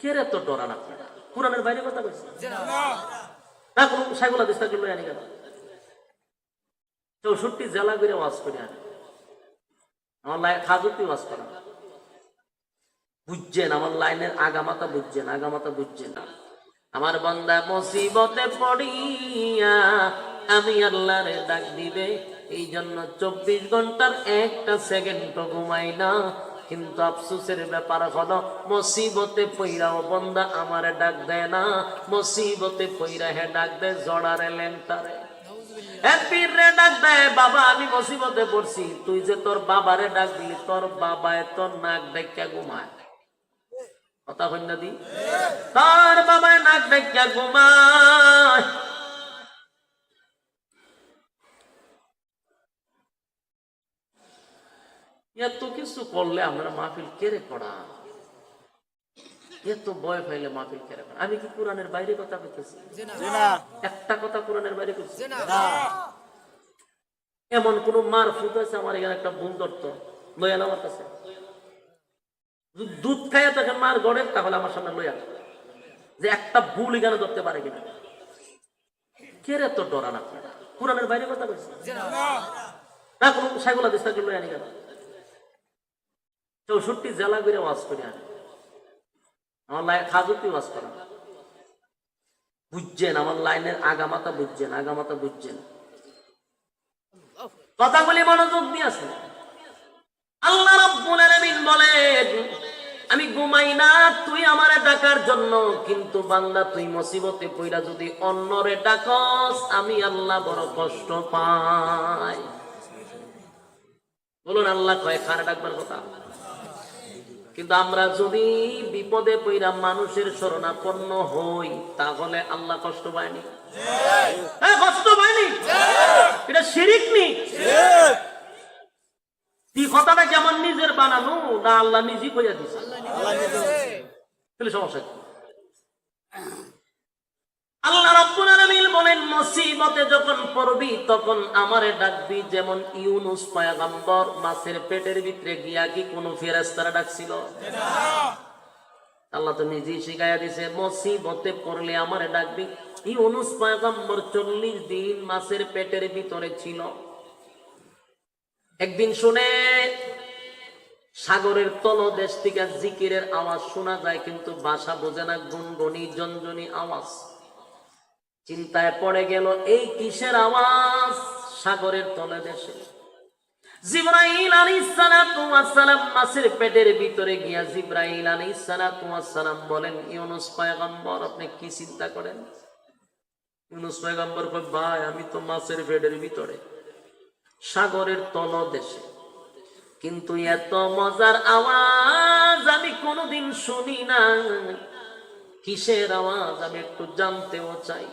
কে রে তো ডরান আপনারা? কোরআনের বাইরে কথা বলছে না, কোন সাইকুল হাদিস থাকলে লই আনি কেন? 64 জেলা করে ওয়াজ করে আনে, আমার হাজতে ওয়াজ করা বুঝছেন? আমার লাইনের আগামাতা বুঝছেন, আগামাতা বুঝছেন না। আমার বান্দা মুসিবতে পড়িয়া আমি আল্লাহরে ডাক দিবে, এই জন্য 24 ঘন্টার একটা সেকেন্ড ঘুমাই না। কিন্তু আফসোসের ব্যাপার হলো মুসিবতে পইরাও বান্দা আমারে ডাক দেয় না, মুসিবতে পইরা হে ডাক দেয় জড়ারে লেংটারে। পীররে ডাক দেয়, বাবা আমি মুসিবতে পড়ছি। তুই যে তোর বাবারে ডাক দিলি, তোর বাবায় তোর নাক ডাইকা ঘুমায়। কথা কই না দি? তোর বাবায় নাক ডাইকা ঘুমায়। এত কিছু করলে আমরা মাহফিল কেড়ে করা, এত ভয় পাইলে মাহফিল কেড়ে করা। আমি কি কোরআনের বাইরে কথা বলতেছি? একটা কথা কোরআনের বাইরে করছি? এমন কোন মার ফুট আছে আমার এখানে একটা ভুল ধরতো লইয়া আমার কাছে, দুধ খাইয়া তাকে মার গড়ে, তাহলে আমার সামনে লইয়া যে একটা ভুল এখানে ধরতে পারে কিনা। কে রে তো ডরান আপনারা? কোরআনের বাইরে কথা বলছি না, কোন সাইকুল হাদিস থাকলে লইয়া আনি কেন? 64 জেলা করে ওয়াজ করে আনে, আমার হাজতে ওয়াজ করা বুঝছেন? আমার লাইনের আগামাতা বুঝছেন, আগামাতা বুঝছেন। কথাগুলি মনোযোগ দিয়ে আছে। আল্লাহ রাব্বুল আলামিন বলেন, আমি ঘুমাই না তুই আমারে ডাকার জন্য, কিন্তু বান্দা তুই মুসিবতে পইরা যদি অন্যরে ডাকস, আমি আল্লাহ বড় কষ্ট পাই। বলুন আল্লাহ কয় কারে ডাকবার কথা? কিন্তু আমরা যদি বিপদে পইরা মানুষের শরণাপন্ন হই, তাহলে আল্লাহ কষ্ট পায়নি? হ্যাঁ, কষ্ট পায়নি। এটা শিরিক নি? তুই কথাটা কেমন নিজের বানানো না আল্লাহ নিজেই কইয়া দিছে? তাহলে সমস্যা কি? আল্লাহ রাব্বুল আলামিন বলেন, মুসিবতে যখন পড়বি তখন আমারে ডাকবি। যেমন ইউনূস পয়গম্বর মাছের পেটের ভিতরে গিয়া কি কোনো ফেরেশতারা ডাকছিল? আল্লাহ তো নিজেই শিখাইয়া দিছে, মুসিবতে পড়লে আমারে ডাকবি। ইউনূস পয়গম্বর 40 দিন মাছের পেটের ভিতরে ছিল। একদিন শুনে সাগরের তলদেশ থেকে জিকিরের আওয়াজ শোনা যায়, কিন্তু ভাষা বোঝে না, গুনগুনি জনজনি আওয়াজ। চিন্তায় পড়ে গেল, এই কিসের আওয়াজ সাগরের তলদেশে? জিবরাইল আলাইহিস সালাতু ওয়াস সালাম মাছের পেটের ভিতরে গিয়া জিবরাইল আলাইহিস সালাতু ওয়াস সালাম বলেন, ইউনূস পয়গম্বর আপনি কি চিন্তা করেন? ইউনূস পয়গম্বর কয়, ভাই আমি তো মাছের পেটের ভিতরে সাগরের তলদেশে, কিন্তু এত মজার আওয়াজ আমি কোনোদিন শুনি না। কিসের আওয়াজ আমি একটু জানতেও চাই।